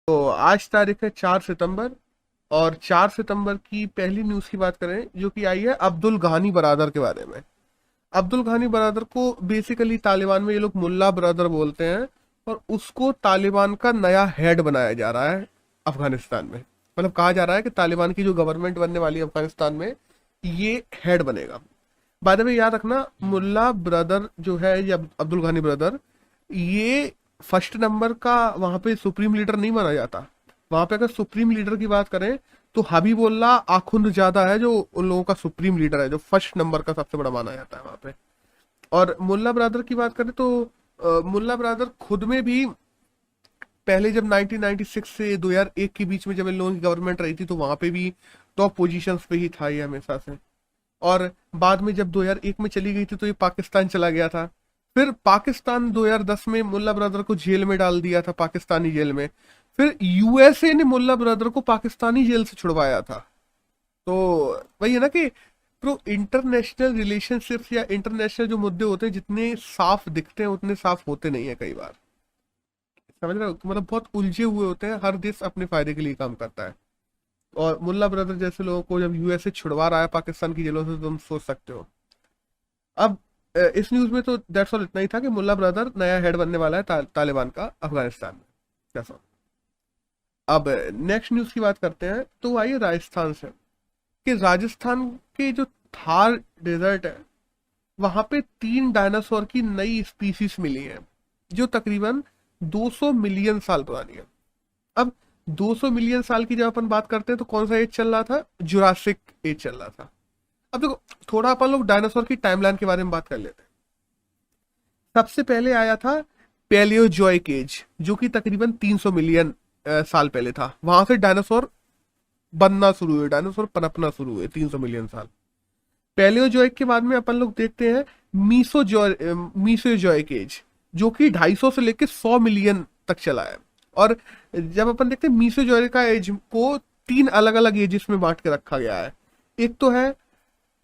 तो आज तारीख है 4 सितंबर। और 4 सितंबर की पहली न्यूज़ की बात करें जो कि आई है अब्दुल घानी बरादर के बारे में। अब्दुल घानी बरादर को बेसिकली तालिबान में ये लोग मुल्ला ब्रदर बोलते हैं। और उसको तालिबान का नया हेड बनाया जा रहा है अफगानिस्तान में। मतलब कहा जा रहा है कि तालिबान की जो गवर्नमेंट बनने वाली है अफगानिस्तान में, ये हेड बनेगा। बाद में याद रखना, मुल्ला ब्रदर जो है ये अब्दुल घानी ब्रदर, ये फर्स्ट नंबर का वहां पे सुप्रीम लीडर नहीं माना जाता। वहां पे अगर सुप्रीम लीडर की बात करें तो हबीबुल्ला आखुंद ज्यादा है जो उन लोगों का सुप्रीम लीडर है, जो फर्स्ट नंबर का सबसे बड़ा माना जाता है वहां पे। और मुल्ला ब्रदर की बात करें तो मुल्ला ब्रदर खुद में भी पहले जब 1996 से 2001 के बीच में जब इन लोगों की गवर्नमेंट रही थी तो वहां पे भी टॉप पोजीशंस पे ही था ये हमेशा से। और बाद में जब 2001 में चली गई थी तो ये पाकिस्तान चला गया था। फिर पाकिस्तान 2010 में मुल्ला ब्रदर को जेल में डाल दिया था, पाकिस्तानी जेल में। फिर यूएसए ने मुल्ला ब्रदर को पाकिस्तानी जेल से छुड़वाया था। तो वही है ना कि तो इंटरनेशनल रिलेशनशिप्स या इंटरनेशनल जो मुद्दे होते हैं जितने साफ दिखते हैं उतने साफ होते नहीं है कई बार। समझ रहे हो, मतलब बहुत उलझे हुए होते हैं, हर देश अपने फायदे के लिए काम करता है। और मुल्ला ब्रदर जैसे लोगों को जब यूएसए छुड़वा रहा है पाकिस्तान की जेलों से, तो तुम सोच सकते हो। अब इस न्यूज में तो दैट्स ऑल, इतना ही था कि मुल्ला ब्रदर नया हेड बनने वाला है तालिबान का अफगानिस्तान में। कैसा। अब नेक्स्ट न्यूज की बात करते हैं तो आइए राजस्थान से। कि राजस्थान के जो थार डेजर्ट है वहां पे 3 डायनासोर की नई स्पीसीज मिली है जो तकरीबन 200 मिलियन साल पुरानी है। अब 200 मिलियन साल की जब अपन बात करते हैं तो कौन सा एज चल रहा था? जुरासिक एज चल रहा था। अब देखो, थोड़ा अपन लोग डायनासोर की टाइमलाइन के बारे में बात कर लेते हैं। सबसे पहले आया था पैलियोजोइक एज जो कि तकरीबन 300 मिलियन साल पहले था। वहां से डायनासोर बनना शुरू हुए, डायनासोर पनपना शुरू हुए 300 मिलियन साल। पैलियोजोइक के बाद में अपन लोग देखते हैं मीसोजोइक एज जो कि 250 से लेकर 100 मिलियन तक चला है। और जब अपन देखते हैं मीसोजोइक का एज को 3 अलग अलग एजेस में बांट के रखा गया है। एक तो है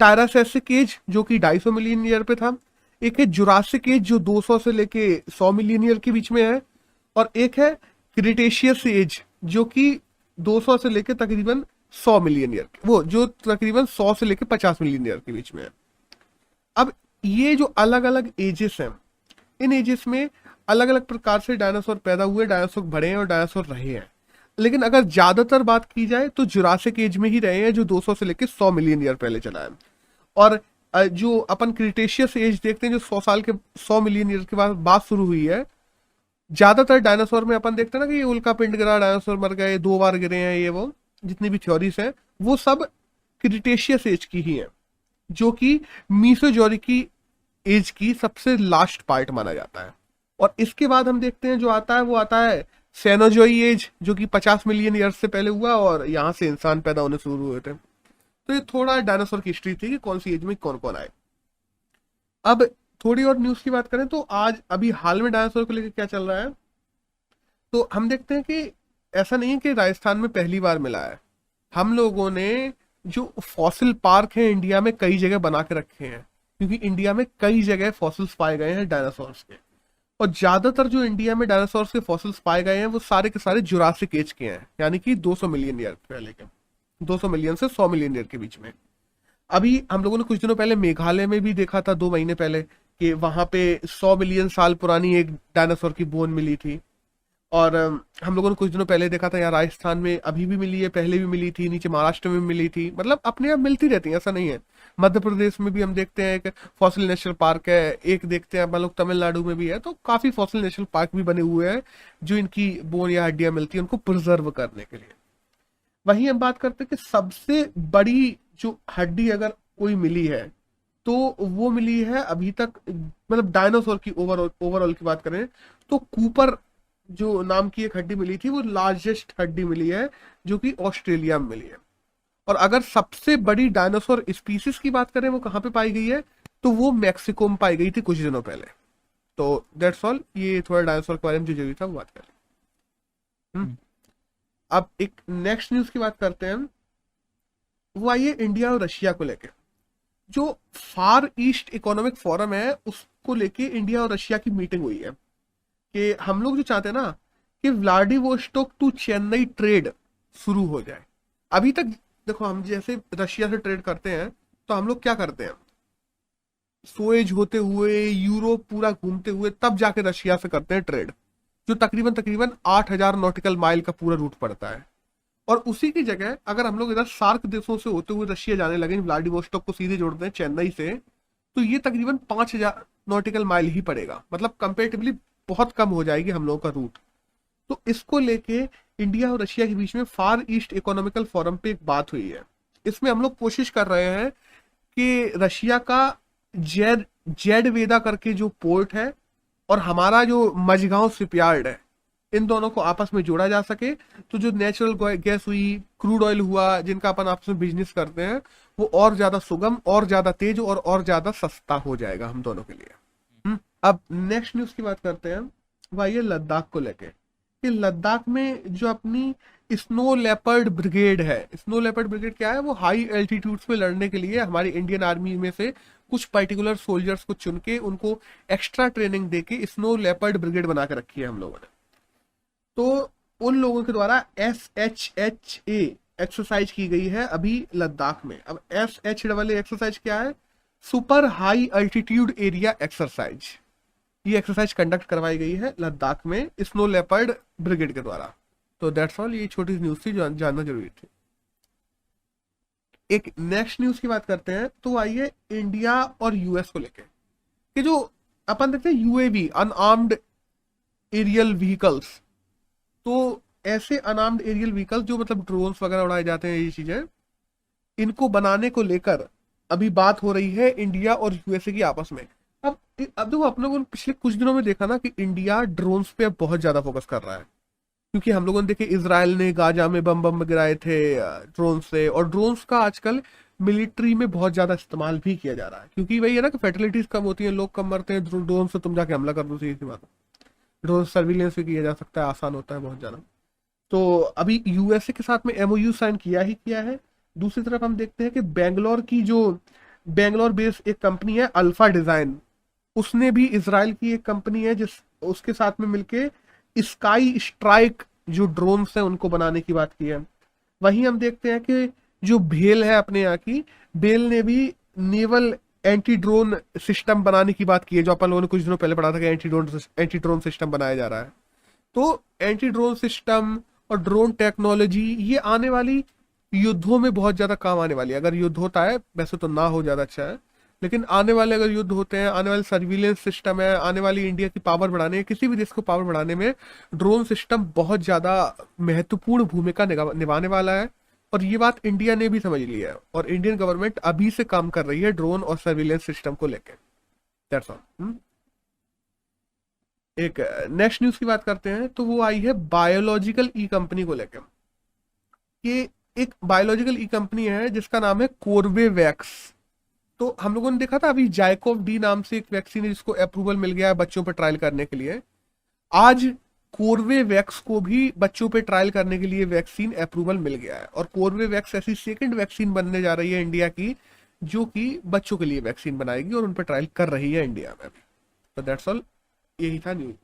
टायरासेसिक एज जो कि 250 मिलियन ईयर पे था। एक है जुरासिक एज जो 200 से लेके 100 मिलियन ईयर के बीच में है। और एक है क्रिटेशियस एज जो कि 200 से लेके तकरीबन 100 मिलियन ईयर, वो जो तकरीबन 100 से लेके 50 मिलियन ईयर के बीच में है। अब ये जो अलग अलग एजेस हैं, इन एजेस में अलग अलग प्रकार से डायनासोर पैदा हुए, डायनासोर बढ़े हैं और डायनासोर रहे हैं। लेकिन अगर ज्यादातर बात की जाए तो जुरासिक एज में ही रहे हैं जो 200 से लेकर 100 मिलियन ईयर पहले चला है। और जो अपन क्रिटेशियस एज देखते हैं जो 100 साल के 100 मिलियन ईयर के बाद बात शुरू हुई है, ज्यादातर डायनासोर में अपन देखते हैं ना कि ये उल्का पिंड गिरा, डायनासोर मर गए, 2 बार गिरे हैं, ये वो जितनी भी थ्योरीज हैं वो सब क्रिटेशियस एज की ही है जो कि मीसोजोरिक की एज की सबसे लास्ट पार्ट माना जाता है। और इसके बाद हम देखते हैं जो आता है वो आता है सेनोजोई एज जो कि 50 मिलियन ईयर से पहले हुआ और यहाँ से इंसान पैदा होने शुरू हुए थे। तो ये थोड़ा डायनासोर की हिस्ट्री थी कि कौन सी एज में कौन कौन आए। अब थोड़ी और न्यूज की बात करें तो आज अभी हाल में डायनासोर को लेकर क्या चल रहा है, तो हम देखते हैं कि ऐसा नहीं है कि राजस्थान में पहली बार मिला है। हम लोगों ने जो फॉसिल पार्क है इंडिया में कई जगह बना के रखे हैं, क्योंकि इंडिया में कई जगह फॉसिल्स पाए गए हैं डायनासोर्स के। और ज्यादातर जो इंडिया में डायनासोर्स के फॉसिल्स पाए गए हैं वो सारे के सारे जुरासिक एज के हैं, यानी कि 200 मिलियन ईयर पहले के, 200 मिलियन से 100 मिलियन ईयर के बीच में। अभी हम लोगों ने कुछ दिनों पहले मेघालय में भी देखा था, 2 महीने पहले, कि वहां पे 100 मिलियन साल पुरानी एक डायनासोर की बोन मिली थी। और हम लोगों ने कुछ दिनों पहले देखा था यहाँ राजस्थान में अभी भी मिली है, पहले भी मिली थी, नीचे महाराष्ट्र में मिली थी। मतलब अपने आप मिलती रहती है, ऐसा नहीं है। मध्य प्रदेश में भी हम देखते हैं एक फॉसिल नेशनल पार्क है, एक देखते हैं हम लोग तमिलनाडु में भी है। तो काफी फॉसिल नेशनल पार्क भी बने हुए हैं जो इनकी बोन या हड्डियां मिलती है उनको प्रिजर्व करने के लिए। वहीं हम बात करते हैं कि सबसे बड़ी जो हड्डी अगर कोई मिली है तो वो मिली है अभी तक, मतलब डायनासोर की ओवरऑल की बात करें तो कूपर जो नाम की एक हड्डी मिली थी वो लार्जेस्ट हड्डी मिली है जो कि ऑस्ट्रेलिया में मिली है। और अगर सबसे बड़ी डायनासोर स्पीसीज की बात करें वो कहाँ पे पाई गई है, तो वो मैक्सिको में पाई गई थी कुछ दिनों पहले। तो दैट्स ऑल, ये थोड़ा डायनासोर के बारे में जो जरूरी था वो बात करें। हम्म। हम्म। अब एक नेक्स्ट न्यूज की बात करते हैं, वो आई है इंडिया और रशिया को लेके। जो फार ईस्ट इकोनॉमिक फोरम है उसको लेके इंडिया और रशिया की मीटिंग हुई है कि हम लोग जो चाहते हैं ना कि व्लादिवोस्टोक टू चेन्नई ट्रेड शुरू हो जाए। अभी तक देखो, हम जैसे रशिया से ट्रेड करते हैं तो हम लोग क्या करते हैं, सोएज होते हुए यूरोप पूरा घूमते हुए तब जाके रशिया से करते हैं ट्रेड, जो तकरीबन तकरीबन 8,000 नॉटिकल माइल का पूरा रूट पड़ता है। और उसी की जगह अगर हम लोग इधर सार्क देशों से होते हुए रशिया जाने लगे, व्लादिवोस्टोक को सीधे जोड़ते हैं चेन्नई से, तो ये तकरीबन 5,000 नॉटिकल माइल ही पड़ेगा, मतलब कंपेरेटिवली बहुत कम हो जाएगी हम लोगों का रूट। तो इसको लेके इंडिया और रशिया के बीच में फार ईस्ट इकोनॉमिकल फोरम पे एक बात हुई है। इसमें हम लोग कोशिश कर रहे हैं कि रशिया का जेड जेड वेदा करके जो पोर्ट है और हमारा जो मझगांव शिपयार्ड है, इन दोनों को आपस में जोड़ा जा सके, तो जो नेचुरल गैस हुई, क्रूड ऑयल हुआ, जिनका अपन आपस में बिजनेस करते हैं, वो और ज्यादा सुगम, और ज्यादा तेज और ज्यादा सस्ता हो जाएगा हम दोनों के लिए। अब नेक्स्ट न्यूज की बात करते हैं, वह ये लद्दाख को लेके कि लद्दाख में जो अपनी स्नो लेपर्ड ब्रिगेड है, स्नो लेपर्ड ब्रिगेड क्या है, वो हाई एल्टीट्यूड्स पे लड़ने के लिए हमारी इंडियन आर्मी में से कुछ पर्टिकुलर सोल्जर्स को चुन के उनको एक्स्ट्रा ट्रेनिंग देके स्नो लेपर्ड ब्रिगेड बना के रखी है हम लोगों ने। तो उन लोगों के द्वारा SHHA एक्सरसाइज की गई है अभी लद्दाख में। अब SHAA एक्सरसाइज क्या है, super high altitude area exercise. ये एक्सरसाइज कंडक्ट करवाई गई है लद्दाख में स्नो लेपर्ड ब्रिगेड के द्वारा। तो दैट्स ऑल, ये छोटी सी न्यूज थी जो जानना जरूरी थी। एक नेक्स्ट न्यूज की बात करते हैं, तो आइए इंडिया और यूएस को लेके कि जो अपन देखते हैं UAV अनआर्म्ड एरियल व्हीकल्स, तो ऐसे अनआर्म्ड एरियल व्हीकल्स जो मतलब ड्रोन्स वगैरह उड़ाए जाते हैं, ये चीजें, इनको बनाने को लेकर अभी बात हो रही है इंडिया और यूएसए की आपस में। अब देखो, अपने को पिछले कुछ दिनों में देखा ना कि इंडिया ड्रोन्स पे अब बहुत ज्यादा फोकस कर रहा है, क्योंकि हम लोगों ने देखे इजराइल ने गाजा में बम गिराए थे ड्रोन से, और ड्रोन्स का आजकल मिलिट्री में बहुत ज्यादा इस्तेमाल भी किया जा रहा है, क्योंकि वही है ना कि फैटिलिटीज कम होती है, लोग कम मरते हैं, ड्रोन से तुम जाके हमला कर दो, सीधी सी बात है। ड्रोन सर्विलेंस भी किया जा सकता है, आसान होता है बहुत ज्यादा। तो अभी यूएसए के साथ में MOU साइन किया है। दूसरी तरफ हम देखते हैं कि बैंगलोर बेस्ड एक कंपनी है अल्फा डिजाइन, उसने भी इजराइल की एक कंपनी है जिस उसके साथ में मिलके स्काई स्ट्राइक जो ड्रोन्स हैं उनको बनाने की बात की है। वहीं हम देखते हैं कि जो भेल है अपने यहाँ की, बेल ने भी नेवल एंटी ड्रोन सिस्टम बनाने की बात की है, जो अपन लोगों ने कुछ दिनों पहले पढ़ा था कि एंटी ड्रोन सिस्टम बनाया जा रहा है। तो एंटी ड्रोन सिस्टम और ड्रोन टेक्नोलॉजी ये आने वाली युद्धों में बहुत ज्यादा काम आने वाली है। अगर युद्ध होता है, वैसे तो ना हो ज्यादा अच्छा है, लेकिन आने वाले अगर युद्ध होते हैं, आने वाले सर्विलेंस सिस्टम है, आने वाली इंडिया की पावर बढ़ाने, किसी भी देश को पावर बढ़ाने में ड्रोन सिस्टम बहुत ज्यादा महत्वपूर्ण भूमिका निभाने वाला है। और ये बात इंडिया ने भी समझ लिया है, और इंडियन गवर्नमेंट अभी से काम कर रही है ड्रोन और सर्विलेंस सिस्टम को लेकर। That's all. एक नेक्स्ट न्यूज की बात करते हैं, तो वो आई है बायोलॉजिकल ई कंपनी को लेकर। ये एक बायोलॉजिकल ई कंपनी है जिसका नाम है कोर्बेवैक्स। तो हम लोगों ने देखा था अभी जाइकोव डी नाम से एक वैक्सीन है जिसको अप्रूवल मिल गया है बच्चों पर ट्रायल करने के लिए। आज कोर्बेवैक्स को भी बच्चों पे ट्रायल करने के लिए वैक्सीन अप्रूवल मिल गया है, और कोर्बेवैक्स ऐसी सेकंड वैक्सीन बनने जा रही है इंडिया की, जो कि बच्चों के लिए वैक्सीन बनाएगी और उन पर ट्रायल कर रही है इंडिया में अभी। तो दैट्स ऑल, यही था न्यूज।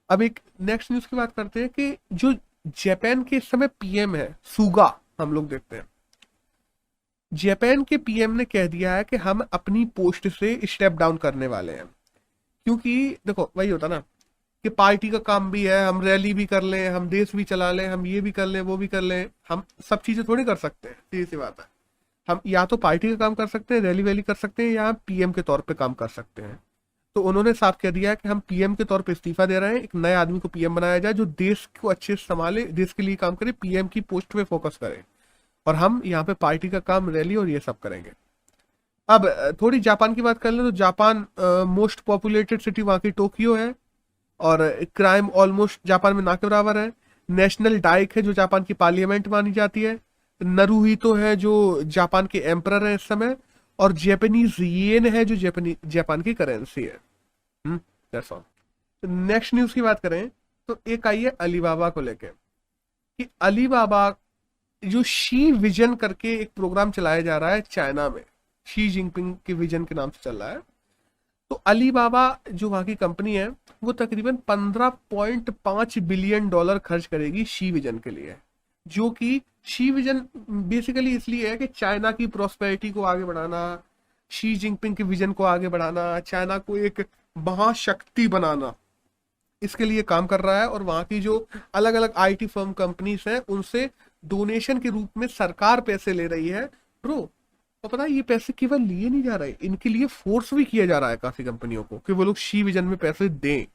अब एक नेक्स्ट न्यूज की बात करते हैं कि जो जापान के इस समय PM है सुगा, हम लोग देखते हैं जापान के PM ने कह दिया है कि हम अपनी पोस्ट से स्टेप डाउन करने वाले हैं। क्योंकि देखो, वही होता ना कि पार्टी का काम भी है, हम रैली भी कर लें, हम देश भी चला लें, हम ये भी कर लें, वो भी कर लें, हम सब चीजें थोड़ी कर सकते हैं। सीधी सी बात है, हम या तो पार्टी का काम कर सकते हैं, रैली वैली कर सकते हैं, या PM के तौर पे काम कर सकते हैं। तो उन्होंने साफ कह दिया है कि हम PM के तौर पे इस्तीफा दे रहे हैं, एक नए आदमी को PM बनाया जाए जो देश को अच्छे से संभाले, देश के लिए काम करे, PM की पोस्ट पे फोकस करे, और हम यहाँ पे पार्टी का काम, रैली और ये सब करेंगे। अब थोड़ी जापान की बात कर लें, तो जापान मोस्ट पॉपुलेटेड सिटी वहाँ की टोक्यो है, और क्राइम ऑलमोस्ट जापान में ना के बराबर है। नेशनल डाइक है जो जापान की पार्लियामेंट मानी जाती है। नरूहितो है जो जापान के एम्परर है इस समय, और जापानीज येन है जो जापान की करेंसी है। That's all. नेक्स्ट न्यूज की बात करें तो एक आई है अलीबाबा को लेके कि अलीबाबा जो शी विजन करके एक प्रोग्राम चलाया जा रहा है चाइना में, शी जिनपिंग के विजन के नाम से चल रहा है। तो अलीबाबा जो वहां की कंपनी है वो तकरीबन 15.5 बिलियन डॉलर खर्च करेगी शी विजन के लिए, जो कि शी विजन बेसिकली इसलिए है कि चाइना की प्रॉस्पेरिटी को आगे बढ़ाना, शी जिनपिंग के विजन को आगे बढ़ाना, चाइना को एक महाशक्ति बनाना, इसके लिए काम कर रहा है। और वहां की जो अलग अलग आईटी फर्म कंपनीज हैं उनसे डोनेशन के रूप में सरकार पैसे ले रही है ब्रो। और पता है ये पैसे केवल लिए नहीं जा रहे, इनके लिए फोर्स भी किया जा रहा है काफी कंपनियों को कि वो लोग शी विजन में पैसे दें।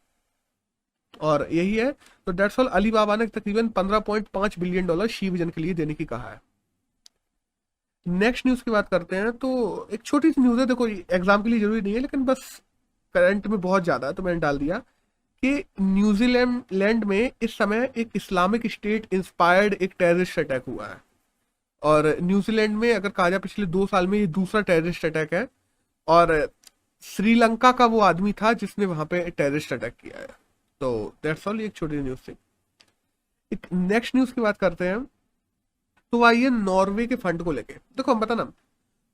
और यही है, तो डेट्स ऑल, अलीबाबा ने तकरीबन 15.5 बिलियन डॉलर शी विजन के लिए देने की कहा है। नेक्स्ट न्यूज की बात करते हैं, तो एक छोटी सी न्यूज है, देखो एग्जाम के लिए जरूरी नहीं है लेकिन बस करंट में बहुत ज्यादा है तो मैंने डाल दिया कि न्यूजीलैंड में इस समय एक इस्लामिक स्टेट इंस्पायर्ड एक टेररिस्ट अटैक हुआ है। और न्यूजीलैंड में अगर कहा जाए पिछले 2 साल में ये दूसरा टेररिस्ट अटैक है, और श्रीलंका का वो आदमी था जिसने वहां पे टेररिस्ट अटैक किया है। तो दैट्स ऑल, ये एक छोटी न्यूज थी। एक नेक्स्ट न्यूज की बात करते हैं, तो आइए नॉर्वे के फंड को लेके। देखो हम बता ना,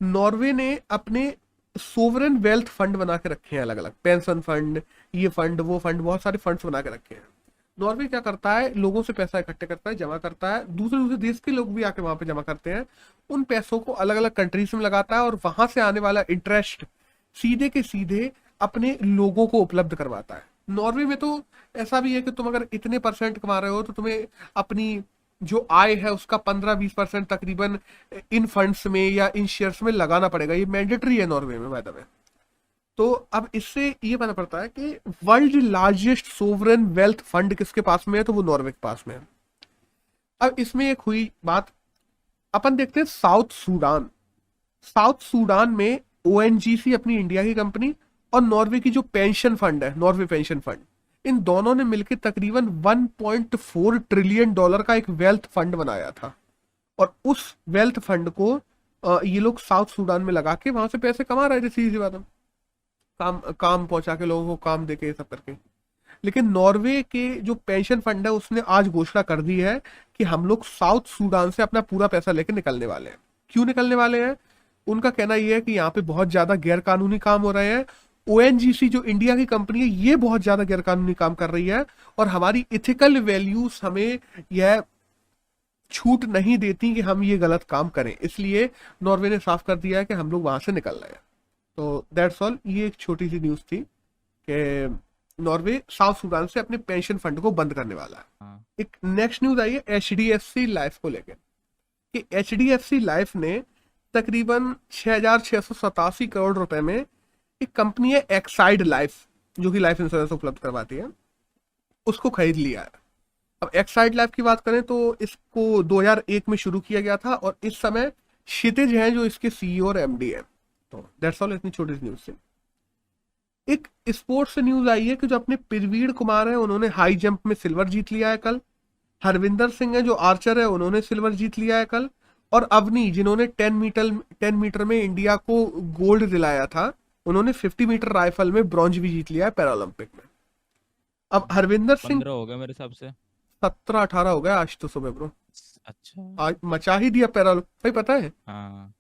नॉर्वे ने अपने सोवरेन वेल्थ फंड बना के रखे हैं, अलग अलग पेंशन फंड, ये फंड वो फंड, बहुत सारे फंड्स बना के रखे हैं। नॉर्वे क्या करता है, लोगों से पैसा इकट्ठे करता है, जमा करता है, दूसरे दूसरे देश के लोग भी आके वहां पे जमा करते हैं, उन पैसों को अलग अलग कंट्रीज में लगाता है और वहां से आने वाला इंटरेस्ट सीधे के सीधे अपने लोगों को उपलब्ध करवाता है। नॉर्वे में तो ऐसा भी है कि तुम अगर इतने परसेंट कमा रहे हो तो तुम्हें अपनी जो आय है उसका 15-20% तकरीबन इन फंड्स में या इन शेयर्स में लगाना पड़ेगा। ये मैंडेटरी है नॉर्वे में बाय द वे। तो अब इससे ये पता पड़ता है कि world largest sovereign wealth fund किसके पास में है, तो वो नॉर्वे के पास में है। अब इसमें एक हुई बात, अपन देखते हैं साउथ सूडान। साउथ सूडान में ओएनजीसी अपनी इंडिया की कंपनी और नॉर्वे की जो पेंशन फंड है, नॉर्वे पेंशन फंड, इन दोनों ने मिलकर तकरीबन 1.4 ट्रिलियन डॉलर का एक वेल्थ फंड बनाया था। और उस वेल्थ फंड को ये लोग साउथ सूडान में लगा के वहां से पैसे कमा रहे थे, सीधी सी बात है, काम काम पहुंचा के लोगों को काम देके सब करके। लेकिन नॉर्वे के जो पेंशन फंड है उसने आज घोषणा कर दी है कि हम लोग साउथ सूडान से अपना पूरा पैसा लेके निकलने वाले हैं। क्यों निकलने वाले हैं? उनका कहना यह है कि यहाँ पे बहुत ज्यादा गैर कानूनी काम हो रहे हैं, ओएनजीसी जो इंडिया की कंपनी है ये बहुत ज्यादा गैर कानूनी काम कर रही है, और हमारी इथिकल वैल्यूज हमें यह छूट नहीं देती कि हम ये गलत काम करें। इसलिए नॉर्वे ने साफ कर दिया है कि हम लोग वहां से निकल रहे हैं। तो दैट्स ऑल, ये एक छोटी सी न्यूज थी कि नॉर्वे साउथ सूडान से अपने पेंशन फंड को बंद करने वाला है। हाँ। एक नेक्स्ट न्यूज आई है एचडीएफसी लाइफ को लेकर कि एचडीएफसी लाइफ ने तकरीबन 6,687 करोड़ रुपए में एक कंपनी है एक्साइड लाइफ, जो कि लाइफ इंश्योरेंस उपलब्ध करवाती है, उसको खरीद लिया है। अब एक्साइड लाइफ की बात करें तो इसको 2001 में शुरू किया गया था और इस समय क्षितिज हैं जो इसके सीईओ और एमडी है। तो दैट्स ऑल, इतनी छोटी सी न्यूज से। एक स्पोर्ट्स से न्यूज आई है कि जो अपने प्रवीण कुमार है उन्होंने हाई जंप में सिल्वर जीत लिया है कल। हरविंदर सिंह है जो आर्चर है उन्होंने सिल्वर जीत लिया है कल। और अवनी जिन्होंने 10 मीटर में इंडिया को गोल्ड दिलाया था, उन्होंने 50 मीटर राइफल में ब्रॉन्ज भी जीत लिया है पैरालंपिक में। अब हरविंदर सिंह 15 हो गया मेरे हिसाब से। 17-18 हो गया आज तो सुबह ब्रो, अच्छा। आज मचा ही दिया पैरालंपिक। भाई पता है हाँ।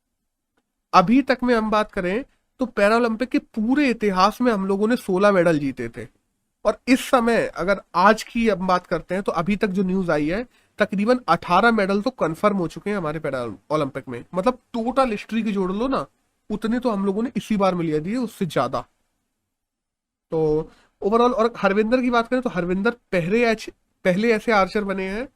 अभी तक में हम बात करें तो पैरालंपिक के पूरे इतिहास में हम लोगों ने 16 मेडल जीते थे। और इस समय अगर आज की अब बात करते हैं तो अभी तक जो न्यूज आई है तकरीबन 18 मेडल तो कंफर्म हो चुके हैं हमारे पैरा ओलंपिक में। मतलब टोटल हिस्ट्री की जोड़ लो ना, उतने तो हम लोगों ने इसी बार में लिया दिए, उससे ज्यादा। तो ओवरऑल, और हरविंदर की बात करें तो हरविंदर पहले ऐसे आर्चर बने हैं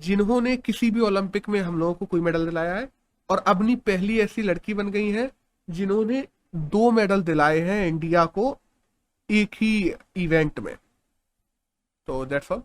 जिन्होंने किसी भी ओलंपिक में हम लोगों को कोई मेडल दिलाया है, और अपनी पहली ऐसी लड़की बन गई है जिन्होंने 2 मेडल दिलाए हैं इंडिया को एक ही इवेंट में। तो दैट्स ऑल।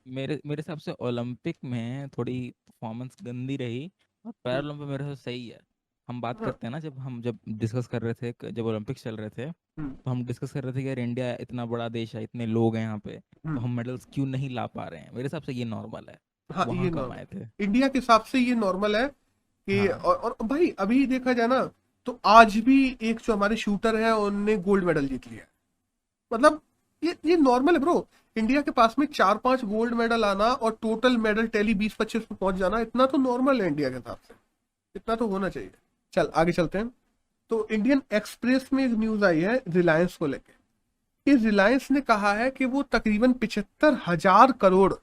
मेरे मेरे हिसाब से ओलंपिक में थोड़ी परफॉर्मेंस गंदी रही और पैरालंपिक मेरे हिसाब से सही है। हम बात हाँ। करते हैं ना, जब डिस्कस कर रहे थे, जब ओलंपिक्स चल रहे थे हम्म। तो हम डिस्कस कर रहे थे कि यार इंडिया इतना बड़ा देश है, इतने लोग हैं यहाँ पे, तो हम्म। हम मेडल्स क्यों नहीं ला पा रहे हैं। मेरे हिसाब से ये नॉर्मल है, हाँ, ये वहां कम आए नॉर्मल थे। इंडिया के हिसाब से ये नॉर्मल है कि हाँ। और भाई अभी देखा जाए ना तो आज भी एक जो हमारे शूटर है उनने गोल्ड मेडल जीत लिया है। मतलब ये नॉर्मल है ब्रो। इंडिया के पास में 4-5 गोल्ड मेडल आना और टोटल मेडल टैली 20-25 पे पहुंच जाना, इतना तो नॉर्मल है इंडिया के हिसाब से, इतना तो होना चाहिए। चल आगे चलते हैं। तो इंडियन एक्सप्रेस में एक न्यूज आई है रिलायंस को लेके कि रिलायंस ने कहा है कि वो तकरीबन 75,000 करोड़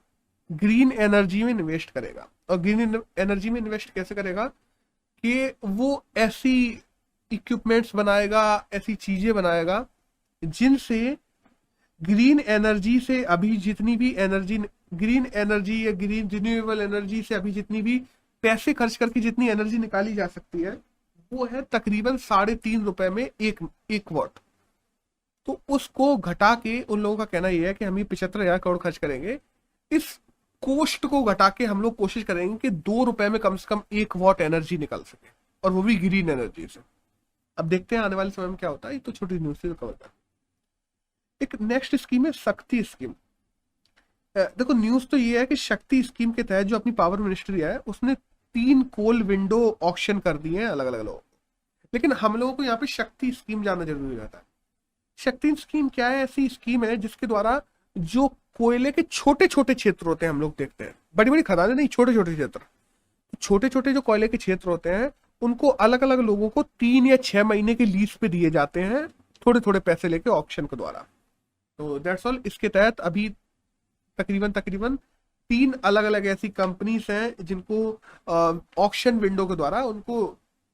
ग्रीन एनर्जी में इन्वेस्ट करेगा। और ग्रीन एनर्जी में इन्वेस्ट कैसे करेगा कि वो ऐसी इक्विपमेंट्स बनाएगा, ऐसी चीजें बनाएगा जिनसे ग्रीन एनर्जी से अभी जितनी भी एनर्जी, ग्रीन एनर्जी या ग्रीन रिन्यूएबल एनर्जी से अभी जितनी भी पैसे खर्च करके जितनी एनर्जी निकाली जा सकती है वो है तकरीबन ₹3.5 में एक वॉट। तो उसको घटा के उन लोगों का कहना यह है कि हम ये 75,000 करोड़ खर्च करेंगे, इस कोस्ट को घटा के हम लोग कोशिश करेंगे कि ₹2 में कम से कम 1 वॉट एनर्जी निकल सके, और वो भी ग्रीन एनर्जी से। अब देखते हैं आने वाले समय में क्या होता है। ये तो छोटी न्यूज से कवर कर। एक नेक्स्ट स्कीम है शक्ति स्कीम। देखो न्यूज तो ये है कि शक्ति स्कीम के तहत जो अपनी पावर मिनिस्ट्री है उसने 3 कोल विंडो ऑक्शन कर दिए हैं अलग अलग लोगों को। लेकिन हम लोगों को यहाँ पे शक्ति स्कीम जानना जरूरी रहता है। शक्ति स्कीम क्या है? ऐसी स्कीम है जिसके द्वारा जो कोयले के छोटे छोटे क्षेत्र होते हैं, हम लोग देखते हैं बड़ी बड़ी खदानें नहीं, छोटे छोटे क्षेत्र, छोटे छोटे जो कोयले के क्षेत्र होते हैं उनको अलग अलग लोगों को 3 या 6 महीने के लीज पे दिए जाते हैं, थोड़े थोड़े पैसे लेके ऑक्शन के द्वारा। तो दैट्स ऑल। इसके तहत अभी तकरीबन तकरीबन 3 अलग अलग ऐसी कंपनीज हैं जिनको ऑक्शन विंडो के द्वारा उनको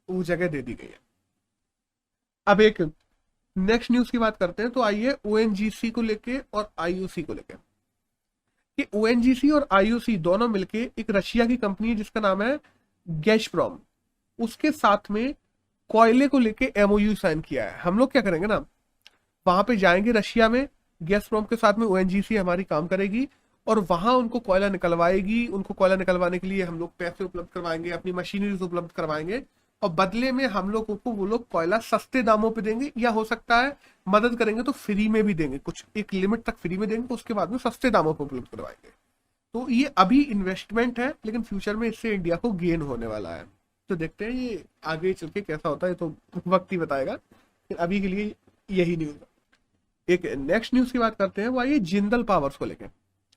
वो जगह दे दी गई है। अब एक नेक्स्ट न्यूज की बात करते हैं, तो आइए ओएनजीसी को लेके और आईओसी को लेके। कि ओएनजीसी और आईओसी दोनों मिलके एक रशिया की कंपनी है जिसका नाम है गैज़प्रोम, उसके साथ में कोयले को लेके एमओयू साइन किया है। हम लोग क्या करेंगे ना, वहां पे जाएंगे रशिया में, गैज़प्रोम के साथ में ओएनजीसी हमारी काम करेगी और वहां उनको कोयला निकलवाएगी। उनको कोयला निकलवाने के लिए हम लोग पैसे उपलब्ध करवाएंगे, अपनी मशीनरीज उपलब्ध करवाएंगे, और बदले में हम लोगों को वो लोग कोयला सस्ते दामों पे देंगे, या हो सकता है मदद करेंगे तो फ्री में भी देंगे, कुछ एक लिमिट तक फ्री में देंगे, उसके बाद में सस्ते दामों पे उपलब्ध करवाएंगे। तो ये अभी इन्वेस्टमेंट है, लेकिन फ्यूचर में इससे इंडिया को गेन होने वाला है। तो देखते हैं ये आगे चल के कैसा होता है, तो वक्त ही बताएगा। अभी के लिए यही न्यूज। एक नेक्स्ट न्यूज की बात करते हैं, वो आइए जिंदल पावर्स को लेकर।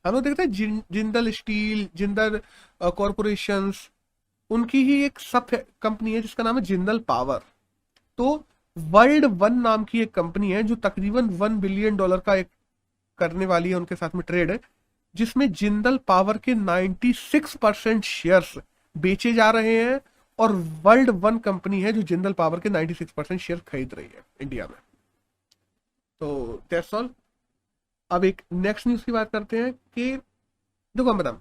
हम लोग देखते हैं जिंदल स्टील, जिंदल कॉरपोरेशंस, उनकी ही एक सब कंपनी है जिसका नाम है जिंदल पावर। तो वर्ल्ड वन नाम की एक कंपनी है जो तकरीबन $1 बिलियन का एक करने वाली है, उनके साथ में ट्रेड है, जिसमें जिंदल पावर के 96% शेयर्स बेचे जा रहे हैं, और वर्ल्ड वन कंपनी है जो जिंदल पावर के 96% शेयर खरीद रही है इंडिया में। तो दैट्स ऑल। अब एक नेक्स्ट न्यूज की बात करते हैं कि देखो हम बताऊं,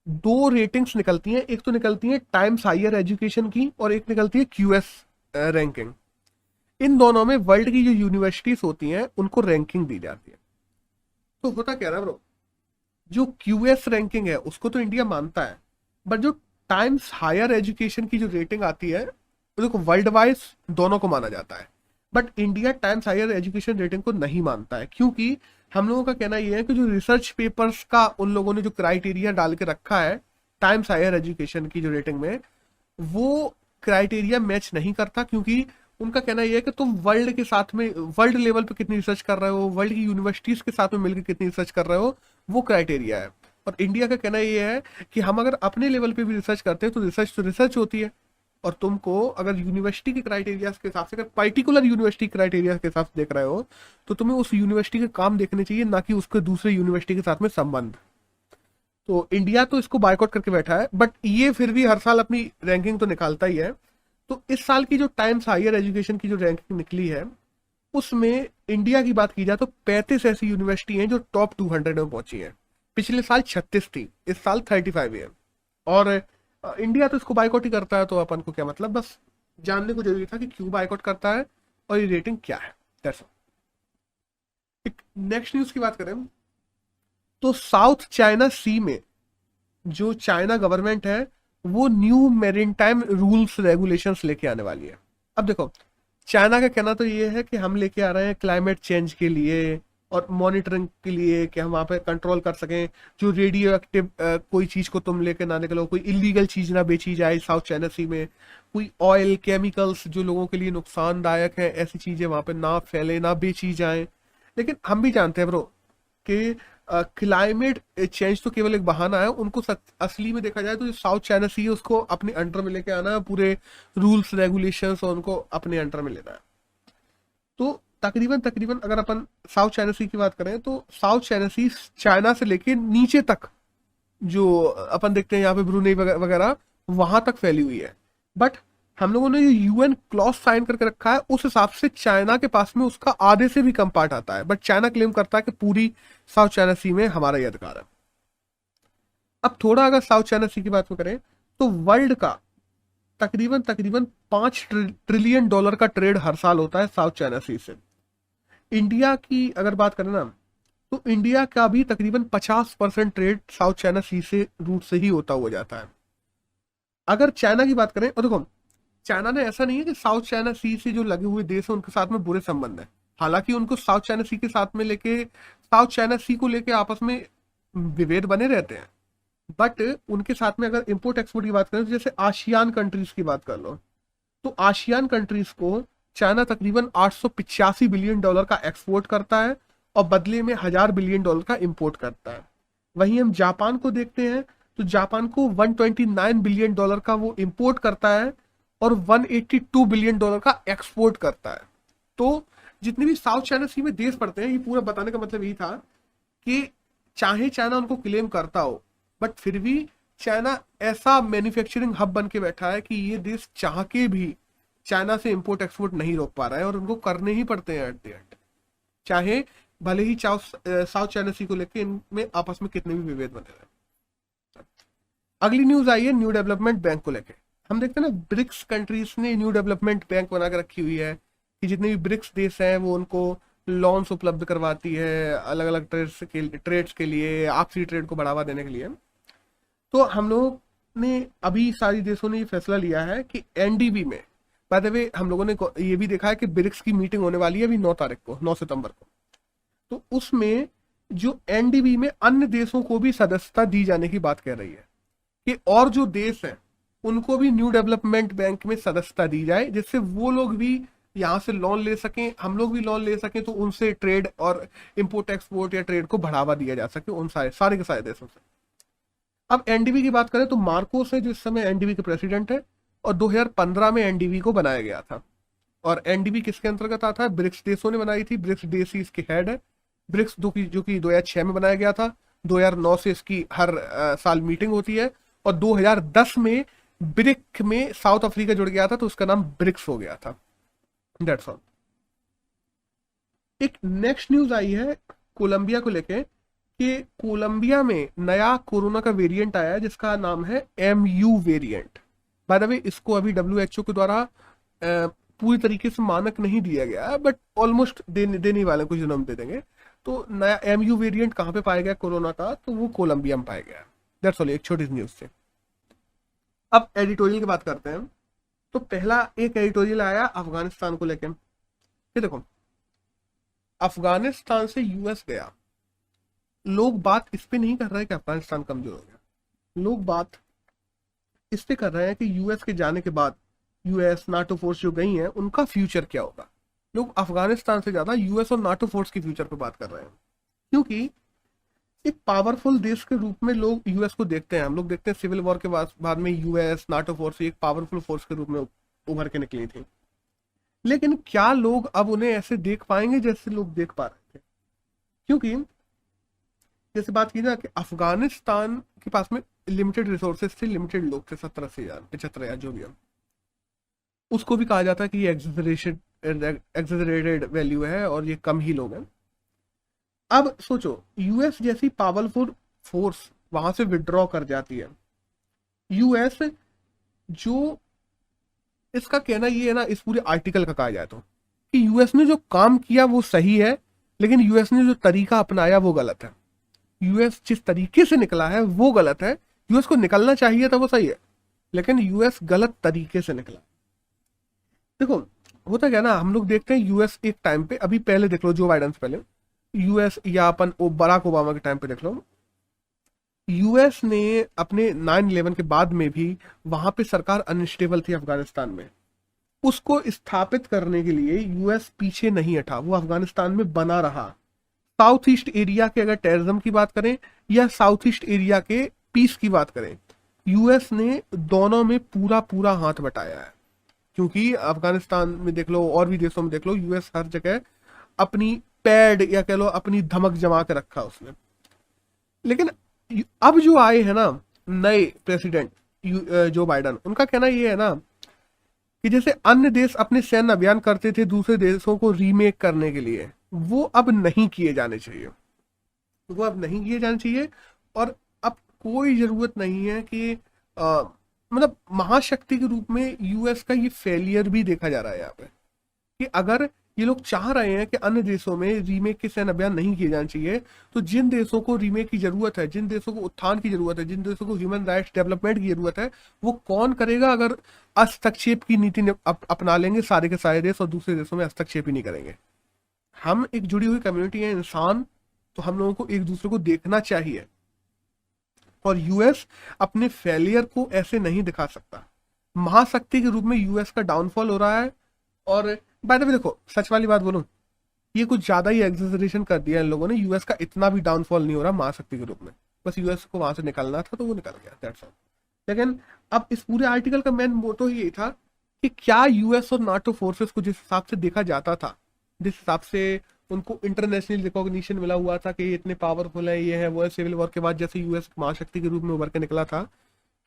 2 रेटिंग्स निकलती हैं, एक तो निकलती है टाइम्स हायर एजुकेशन की और एक निकलती है क्यूएस रैंकिंग। इन दोनों में वर्ल्ड की जो यूनिवर्सिटीज होती हैं उनको रैंकिंग दी जाती है। तो होता क्या है ब्रो, जो क्यूएस रैंकिंग है उसको तो इंडिया मानता है, बट जो टाइम्स हायर एजुकेशन की जो रेटिंग आती है वो देखो वर्ल्ड वाइज दोनों को माना जाता है, but India Times higher education rating को नहीं मानता है, क्योंकि हम लोगों का कहना यह है कि जो रिसर्च पेपर्स का उन लोगों ने जो क्राइटेरिया डाल के रखा है टाइम्स हायर एजुकेशन की जो रेटिंग में, वो क्राइटेरिया मैच नहीं करता। क्योंकि उनका कहना यह है कि तुम वर्ल्ड के साथ में, वर्ल्ड लेवल पे कितनी रिसर्च कर रहे हो, वर्ल्ड की यूनिवर्सिटीज के साथ में मिलकर कितनी रिसर्च कर रहे हो, वो क्राइटेरिया है। और इंडिया का कहना यह है कि हम अगर अपने लेवल पे भी रिसर्च करते हैं तो रिसर्च होती है, और तुमको अगर यूनिवर्सिटी के क्राइटेरिया के हिसाब से, अगर पर्टिकुलर यूनिवर्सिटी क्राइटेरिया के हिसाब से देख रहे हो, तो तुम्हें उस यूनिवर्सिटी के काम देखने चाहिए, ना कि उसके दूसरे यूनिवर्सिटी के साथ में संबंध। तो इंडिया तो इसको बायकॉट करके बैठा है, बट ये फिर भी हर साल अपनी रैंकिंग तो निकालता ही है। तो इस साल की जो टाइम्स हायर एजुकेशन की जो रैंकिंग निकली है उसमें इंडिया की बात की जाए तो 35 ऐसी यूनिवर्सिटी हैं जो टॉप 200 में पहुंची हैं। पिछले साल 36 थी, इस साल 35 है। और इंडिया तो इसको बायकॉट ही करता है, तो अपन को क्या मतलब, बस जानने को जरूरी था कि क्यों बायकॉट करता है और ये रेटिंग क्या है। That's all. एक नेक्स्ट न्यूज की बात करें तो साउथ चाइना सी में जो चाइना गवर्नमेंट है वो न्यू मैरीटाइम रूल्स रेगुलेशंस लेके आने वाली है। अब देखो चाइना का कहना तो ये है कि हम लेके आ रहे हैं क्लाइमेट चेंज के लिए और मॉनिटरिंग के लिए, कि हम वहाँ पे कंट्रोल कर सकें, जो रेडियो एक्टिव कोई चीज़ को तुम लेके ना निकलो, कोई इलीगल चीज़ ना बेची जाए साउथ चाइना सी में, कोई ऑयल केमिकल्स जो लोगों के लिए नुकसानदायक है ऐसी चीज़ें वहाँ पे ना फैले, ना बेची जाए। लेकिन हम भी जानते हैं ब्रो कि क्लाइमेट चेंज तो केवल एक बहाना है, उनको असली में देखा जाए तो जो साउथ चाइना सी है उसको अपने अंडर में लेके आना है, पूरे रूल्स रेगुलेशंस और उनको अपने अंडर में लेना है। तो तकरीबन तकरीबन अगर अपन साउथ चाइना सी की बात करें तो साउथ चाइना सी चाइना से लेके नीचे तक जो अपन देखते हैं यहाँ पे ब्रूनेई वगैरह वहां तक फैली हुई है। बट हम लोगों ने जो यूएन क्लॉज साइन करके रखा है उस हिसाब से चाइना के पास में उसका आधे से भी कम पार्ट आता है, बट चाइना क्लेम करता है कि पूरी साउथ चाइना सी में हमारा ये अधिकार है। अब थोड़ा अगर साउथ चाइना सी की बात करें तो वर्ल्ड का तकरीबन तकरीबन 5 ट्रिलियन डॉलर का ट्रेड हर साल होता है साउथ चाइना सी से। इंडिया की अगर बात करें ना तो इंडिया का भी तकरीबन 50% ट्रेड साउथ चाइना सी से रूट से ही होता हुआ जाता है। अगर चाइना की बात करें, और देखो चाइना ने ऐसा नहीं है कि साउथ चाइना सी से जो लगे हुए देश हैं उनके साथ में बुरे संबंध है। हालांकि उनको साउथ चाइना सी के साथ में लेके साउथ चाइना सी को लेके आपस में विभेद बने रहते हैं, बट उनके साथ में अगर इंपोर्ट एक्सपोर्ट की बात करें तो जैसे आशियान कंट्रीज की बात कर लो तो आशियान कंट्रीज को चाइना तकरीबन 885 बिलियन डॉलर का एक्सपोर्ट करता है और बदले में 1000 बिलियन डॉलर का इंपोर्ट करता है। वहीं हम जापान को देखते हैं तो जापान को 129 बिलियन डॉलर का वो इंपोर्ट करता है और 182 बिलियन डॉलर का एक्सपोर्ट करता है। तो जितने भी साउथ चाइना सी में देश पड़ते हैं, ये पूरा बताने का मतलब यही था कि चाहे चाइना उनको क्लेम करता हो बट फिर भी चाइना ऐसा मैन्युफैक्चरिंग हब बन के बैठा है कि ये देश चाह के भी चाइना से इंपोर्ट एक्सपोर्ट नहीं रोक पा रहा है और उनको करने ही पड़ते हैं एट द एंड, चाहे भले ही साउथ चाइना सी को लेकर इनमें आपस में कितने भी विभेद बने रहे। अगली न्यूज आई है न्यू डेवलपमेंट बैंक को लेकर। हम देखते हैं ना ब्रिक्स कंट्रीज ने न्यू डेवलपमेंट बैंक बना कर रखी हुई है कि जितने भी ब्रिक्स देश हैं वो उनको लोन्स उपलब्ध करवाती है अलग अलग ट्रेड्स के लिए, आपसी ट्रेड को बढ़ावा देने के लिए। तो हम लोग ने अभी सारी देशों ने ये फैसला लिया है कि एनडीबी में, बाय द वे हम लोगों ने ये भी देखा है कि ब्रिक्स की मीटिंग होने वाली है अभी 9 तारीख को, 9 सितंबर को। तो उसमें जो एनडीबी में अन्य देशों को भी सदस्यता दी जाने की बात कह रही है कि और जो देश हैं उनको भी न्यू डेवलपमेंट बैंक में सदस्यता दी जाए, जिससे वो लोग भी यहाँ से लोन ले सकें, हम लोग भी लोन ले सकें, तो उनसे ट्रेड और इंपोर्ट एक्सपोर्ट या ट्रेड को बढ़ावा दिया जा सके उन सारे के सारे देशों से। अब एनडीबी की बात करें तो मार्कोस है जो इस समय एनडीबी के प्रेसिडेंट है और 2015 में एनडीबी को बनाया गया था। और एनडीबी किसके अंतर्गत आता है? ब्रिक्स देशों ने बनाई थी, ब्रिक्स देश ही इसके हेड है। ब्रिक्स जो कि 2006 में बनाया गया था, 2009 से इसकी हर साल मीटिंग होती है और 2010 में ब्रिक में साउथ अफ्रीका जुड़ गया था तो उसका नाम ब्रिक्स हो गया था। That's all. एक नेक्स्ट न्यूज आई है कोलंबिया को लेके कि कोलंबिया में नया कोरोना का वेरिएंट आया है जिसका नाम है MU variant. By the way इसको अभी WHO के द्वारा पूरी तरीके से मानक नहीं दिया गया है, बट ऑलमोस्ट देने वाले कुछ दिनों में दे देंगे। तो नया MU वेरिएंट कहाँ पे पाया गया कोरोना का? तो वो कोलंबिया में पाया गया। दैट्स ऑल, एक छोटी सी न्यूज से। अब एडिटोरियल की बात करते हैं। तो पहला एक एडिटोरियल आया अफगानिस्तान को लेके। ये देखो, अफगानिस्तान से यूएस गया, लोग बात इस पे नहीं कर रहे हैं कि अफगानिस्तान कमजोर हो गया, लोग बात इस पे कर रहे हैं कि यूएस के जाने के बाद यूएस नाटो फोर्स जो गई हैं उनका फ्यूचर क्या होगा। लोग अफगानिस्तान से ज्यादा यूएस और नाटो फोर्स के फ्यूचर पे बात कर रहे हैं, क्योंकि एक पावरफुल देश के रूप में लोग यूएस को देखते हैं। हम लोग देखते हैं सिविल वॉर के बाद में यूएस नाटो फोर्स एक पावरफुल फोर्स के रूप में उभर के निकली थी, लेकिन क्या लोग अब उन्हें ऐसे देख पाएंगे जैसे लोग देख पा रहे थे? क्योंकि जैसे बात की ना कि अफगानिस्तान के पास में लिमिटेड रिसोर्सेस थे, लिमिटेड लोग थे, 70,000 75,000 जो भी है, उसको भी कहा जाता है कि ये एक्सेजरेटेड वैल्यू है और ये कम ही लोग हैं। अब सोचो, यूएस जैसी पावरफुल फोर्स वहां से विड्रॉ कर जाती है। यूएस जो, इसका कहना ये है ना, इस पूरे आर्टिकल का कहा जाए तो कि यूएस ने जो काम किया वो सही है, लेकिन यूएस ने जो तरीका अपनाया वो गलत है। यूएस जिस तरीके से निकला है वो गलत है। यूएस को निकलना चाहिए था वो सही है, लेकिन यूएस गलत तरीके से निकला। देखो होता क्या ना, हम लोग देखते हैं यूएस एक टाइम पे, अभी पहले देख लो जो बाइडेन से पहले, यूएस या अपन बराक ओबामा के टाइम पे देख लो, यूएस ने अपने 9/11 के बाद में भी वहां पे सरकार अनस्टेबल थी अफगानिस्तान में, उसको स्थापित करने के लिए यूएस पीछे नहीं हटा, वो अफगानिस्तान में बना रहा। साउथ ईस्ट एरिया के अगर टेररिज्म की बात करें या साउथ ईस्ट एरिया के पीस की बात करें, यूएस ने दोनों में पूरा पूरा हाथ बटाया है। क्योंकि अफगानिस्तान में देख लो और भी देशों में देख लो, यूएस हर जगह अपनी पैड या कह लो अपनी धमक जमा के रखा उसने। लेकिन अब जो आए हैं ना नए प्रेसिडेंट जो बाइडन, उनका कहना ये है ना कि जैसे अन्य देश अपने सैन्य अभियान करते थे दूसरे देशों को रीमेक करने के लिए, वो अब नहीं किए जाने चाहिए, वो अब नहीं किए जाने चाहिए। और अब कोई जरूरत नहीं है कि मतलब महाशक्ति के रूप में यूएस का ये फेलियर भी देखा जा रहा है यहाँ पे, कि अगर ये लोग चाह रहे हैं कि अन्य देशों में रीमेक के सैन्य अभियान नहीं किए जाने चाहिए, तो जिन देशों को रीमेक की जरूरत है, जिन देशों को उत्थान की जरूरत है, जिन देशों को ह्यूमन राइट्स डेवलपमेंट की जरूरत है, वो कौन करेगा अगर हस्तक्षेप की नीति अपना लेंगे सारे के सारे देश और दूसरे देशों में हस्तक्षेप ही नहीं करेंगे। हम एक जुड़ी हुई कम्युनिटी है, इंसान, तो हम लोगों को एक दूसरे को देखना चाहिए। और यूएस अपने फेलियर को ऐसे नहीं दिखा सकता। महाशक्ति के रूप में यूएस का डाउनफॉल हो रहा है। और बाय द वे देखो, सच वाली बात बोलूं, ये कुछ ज्यादा ही एग्जेजरेशन कर दिया इन लोगों ने। यूएस का इतना भी डाउनफॉल नहीं हो रहा महाशक्ति के रूप में, बस यूएस को वहां से निकलना था तो वो निकल गया, दैट्स ऑल। लेकिन अब इस पूरे आर्टिकल का मेन मोटो ही यही था कि क्या यूएस और नाटो फोर्सेस को जिस हिसाब से देखा जाता था, जिस हिसाब से उनको इंटरनेशनल रिकॉग्निशन मिला हुआ था कि ये इतने पावरफुल है, ये है वो है, सिविल वॉर के बाद जैसे यूएस महाशक्ति के रूप में उभर के निकला था,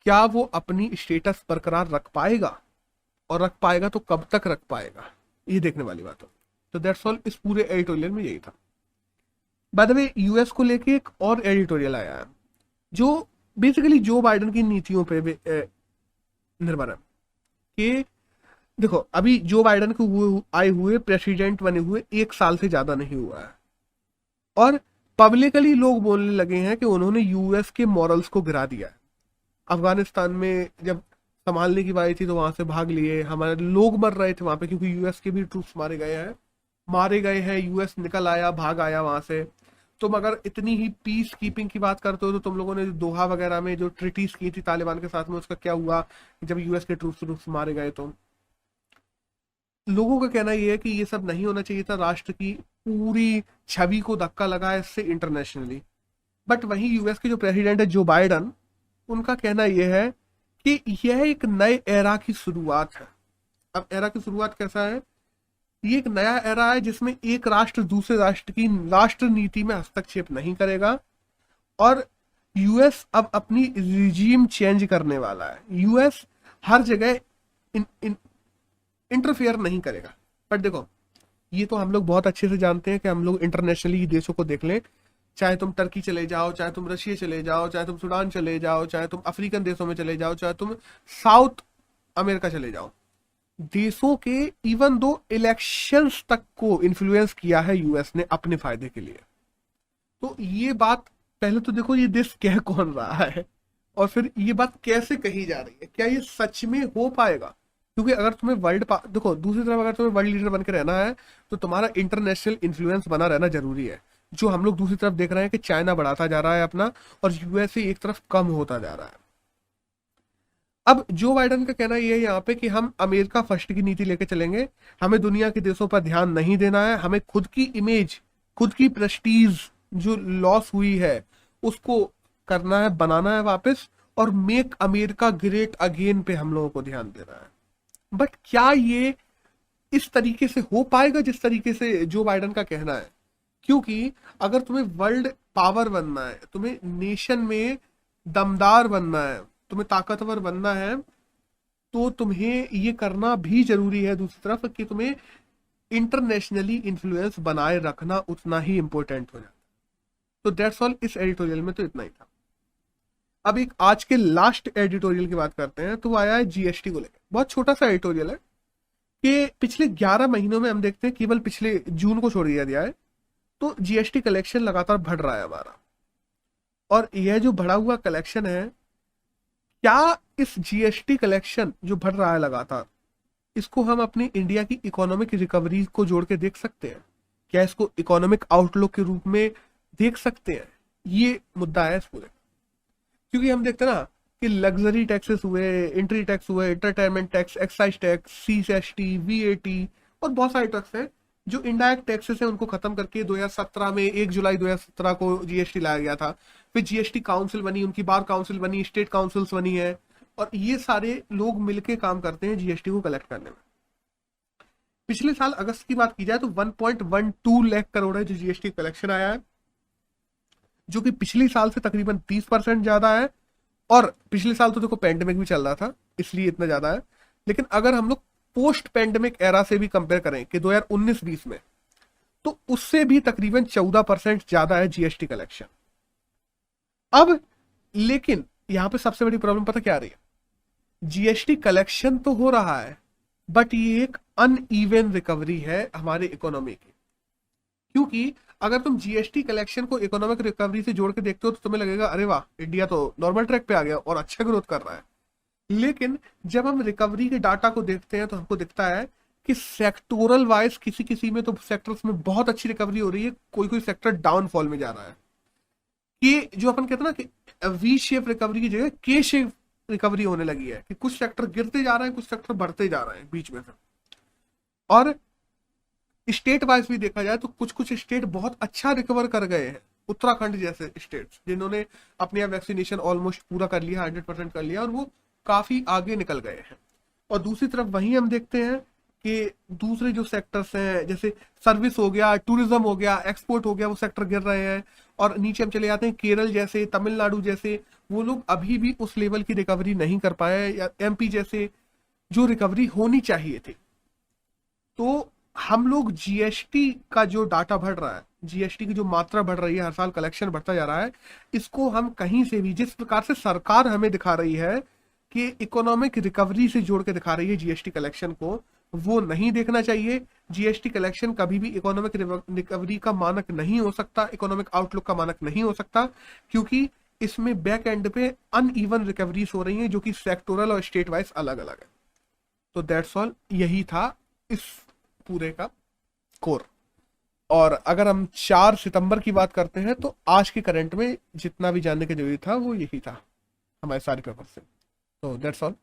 क्या वो अपनी स्टेटस बरकरार रख पाएगा, और रख पाएगा तो कब तक रख पाएगा, ये देखने वाली बात है। तो दैट्स ऑल, इस पूरे एडिटोरियल में यही था। बाय द वे यूएस को लेके एक और एडिटोरियल आया है जो बेसिकली जो बाइडन की नीतियों पे निर्भर है। कि देखो, अभी जो बाइडन को आए हुए प्रेसिडेंट बने हुए 1 साल से ज्यादा नहीं हुआ है, और पब्लिकली लोग बोलने लगे हैं कि उन्होंने यूएस के मॉरल्स को गिरा दिया है। अफगानिस्तान में जब संभालने की बारी थी तो वहां से भाग लिए, हमारे लोग मर रहे थे वहां पे क्योंकि यूएस के भी ट्रूप्स मारे गए हैं, यूएस निकल आया, भाग आया वहां से। तुम अगर इतनी ही पीस कीपिंग की बात करते हो तो तुम लोगों ने दोहा वगैरह में जो ट्रीटीज की थी तालिबान के साथ में, उसका क्या हुआ जब यूएस के ट्रूप्स मारे गए? तो लोगों का कहना यह है कि ये सब नहीं होना चाहिए था, राष्ट्र की पूरी छवि को धक्का लगा है इससे इंटरनेशनली। बट वहीं यूएस के जो प्रेसिडेंट है जो बाइडन, उनका कहना यह है कि यह एक नए एरा की शुरुआत है। अब एरा की शुरुआत कैसा है? ये एक नया एरा है जिसमें एक राष्ट्र दूसरे राष्ट्र की राष्ट्र नीति में हस्तक्षेप नहीं करेगा, और यूएस अब अपनी रिजीम चेंज करने वाला है। यूएस हर जगह इंटरफेयर नहीं करेगा। बट देखो, ये तो हम लोग बहुत अच्छे से जानते हैं कि हम लोग इंटरनेशनली देशों को देख लें, चाहे तुम टर्की चले जाओ, चाहे तुम रशिया चले जाओ, चाहे तुम सूडान चले जाओ, चाहे तुम अफ्रीकन देशों में चले जाओ, चाहे तुम साउथ अमेरिका चले जाओ, देशों के इवन दो इलेक्शंस तक को इन्फ्लुएंस किया है यूएस ने अपने फायदे के लिए। तो ये बात, पहले तो देखो ये देश कह कौन रहा है, और फिर ये बात कैसे कही जा रही है, क्या ये सच में हो पाएगा? क्योंकि अगर तुम्हें देखो, दूसरी तरफ अगर तुम्हें वर्ल्ड लीडर बन के रहना है तो तुम्हारा इंटरनेशनल इन्फ्लुएंस बना रहना जरूरी है। जो हम लोग दूसरी तरफ देख रहे हैं कि चाइना बढ़ाता जा रहा है अपना, और यूएसए एक तरफ कम होता जा रहा है। अब जो बाइडन का कहना यह है यहाँ पे कि हम अमेरिका फर्स्ट की नीति लेके चलेंगे, हमें दुनिया के देशों पर ध्यान नहीं देना है, हमें खुद की इमेज, खुद की प्रेस्टीज जो लॉस हुई है उसको करना है, बनाना है वापस, और मेक अमेरिका ग्रेट अगेन पे हम लोगों को ध्यान देना है। बट क्या ये इस तरीके से हो पाएगा जिस तरीके से जो बाइडन का कहना है? क्योंकि अगर तुम्हें वर्ल्ड पावर बनना है, तुम्हें नेशन में दमदार बनना है, तुम्हें ताकतवर बनना है, तो तुम्हें ये करना भी जरूरी है दूसरी तरफ कि तुम्हें इंटरनेशनली इन्फ्लुएंस बनाए रखना उतना ही इंपॉर्टेंट हो जाता है। तो दैट्स ऑल, इस एडिटोरियल में तो इतना ही था। अब एक आज के लास्ट एडिटोरियल की बात करते हैं, तो वो आया है जीएसटी को लेकर। बहुत छोटा सा एडिटोरियल है कि पिछले 11 महीनों में हम देखते हैं, केवल पिछले जून को छोड़ दिया है, तो जीएसटी कलेक्शन लगातार बढ़ रहा है हमारा। और यह जो बढ़ा हुआ कलेक्शन है, क्या इस जीएसटी कलेक्शन जो बढ़ रहा है लगातार, इसको हम अपनी इंडिया की इकोनॉमिक रिकवरी को जोड़ के देख सकते हैं? क्या इसको इकोनॉमिक आउटलुक के रूप में देख सकते हैं? ये मुद्दा है इस पूरे। क्योंकि हम देखते हैं ना कि लग्जरी टैक्सेस हुए, एंट्री टैक्स हुए, entertainment tax, excise tax, CST, VAT और बहुत सारे टैक्स हैं जो इनडायरेक्ट टैक्सेस हैं, उनको खत्म करके 2017 में 1 जुलाई 2017 को जीएसटी लाया गया था। फिर जीएसटी काउंसिल बनी, उनकी बार काउंसिल बनी, स्टेट काउंसिल्स बनी है, और ये सारे लोग मिलके काम करते हैं जीएसटी को कलेक्ट करने में। पिछले साल अगस्त की बात की जाए तो 1.12 लाख करोड़ है जो जीएसटी कलेक्शन आया है, जो कि पिछले साल से तकरीबन 30% ज्यादा है। और पिछले साल तो देखो पैंडेमिक भी चल रहा था, इसलिए इतना ज्यादा है। लेकिन अगर हम लोग पोस्ट पैंडेमिक एरा से भी कंपेयर करें कि 2019-20 में, तो उससे भी तकरीबन 14% ज्यादा है जीएसटी कलेक्शन। अब लेकिन यहां पे सबसे बड़ी प्रॉब्लम पता क्या आ रही है, जीएसटी कलेक्शन तो हो रहा है बट ये एक अनइवन रिकवरी है हमारी इकोनॉमी की। क्योंकि अगर तुम जीएसटी कलेक्शन को इकोनॉमिक रिकवरी से जोड़ के देखते हो तो तुम्हें लगेगा अरे वाह, इंडिया तो नॉर्मल ट्रैक पे आ गया और अच्छा ग्रोथ कर रहा है। लेकिन जब हम रिकवरी के डाटा को देखते हैं तो हमको दिखता है कि सेक्टोरल वाइज किसी किसी में तो सेक्टर्स में बहुत अच्छी रिकवरी हो रही है, कोई कोई सेक्टर डाउनफॉल में जा रहा है। कि जो अपन कहते हैं ना कि वी शेप रिकवरी की जगह के शेप रिकवरी होने लगी है, कि कुछ सेक्टर गिरते जा रहे हैं, कुछ सेक्टर बढ़ते जा रहे हैं बीच में से। और स्टेट वाइज भी देखा जाए तो कुछ कुछ स्टेट बहुत अच्छा रिकवर कर गए हैं, उत्तराखंड जैसे स्टेट्स जिन्होंने अपने यहाँ वैक्सीनेशन ऑलमोस्ट पूरा कर लिया, 100% कर लिया, और वो काफी आगे निकल गए हैं। और दूसरी तरफ वहीं हम देखते हैं कि दूसरे जो सेक्टर्स हैं जैसे सर्विस हो गया, टूरिज्म हो गया, एक्सपोर्ट हो गया, वो सेक्टर गिर रहे हैं। और नीचे हम चले जाते हैं केरल जैसे, तमिलनाडु जैसे, वो लोग अभी भी उस लेवल की रिकवरी नहीं कर पाए, या एमपी जैसे जो रिकवरी होनी चाहिए थी। तो हम लोग जीएसटी का जो डाटा बढ़ रहा है, जीएसटी की जो मात्रा बढ़ रही है, हर साल कलेक्शन बढ़ता जा रहा है, इसको हम कहीं से भी, जिस प्रकार से सरकार हमें दिखा रही है कि इकोनॉमिक रिकवरी से जोड़ के दिखा रही है जीएसटी कलेक्शन को, वो नहीं देखना चाहिए। जीएसटी कलेक्शन कभी भी इकोनॉमिक रिकवरी का मानक नहीं हो सकता, इकोनॉमिक आउटलुक का मानक नहीं हो सकता, क्योंकि इसमें बैक एंड पे अनइवन रिकवरीज हो रही हैं जो कि सेक्टोरल और स्टेट वाइज अलग अलग है। तो दैट्स ऑल, यही था इस पूरे का कोर। और अगर हम 4 सितंबर की बात करते हैं तो आज के करंट में जितना भी जानने का जरूरी था वो यही था हमारे सारे पेपर से। तो दैट्स ऑल।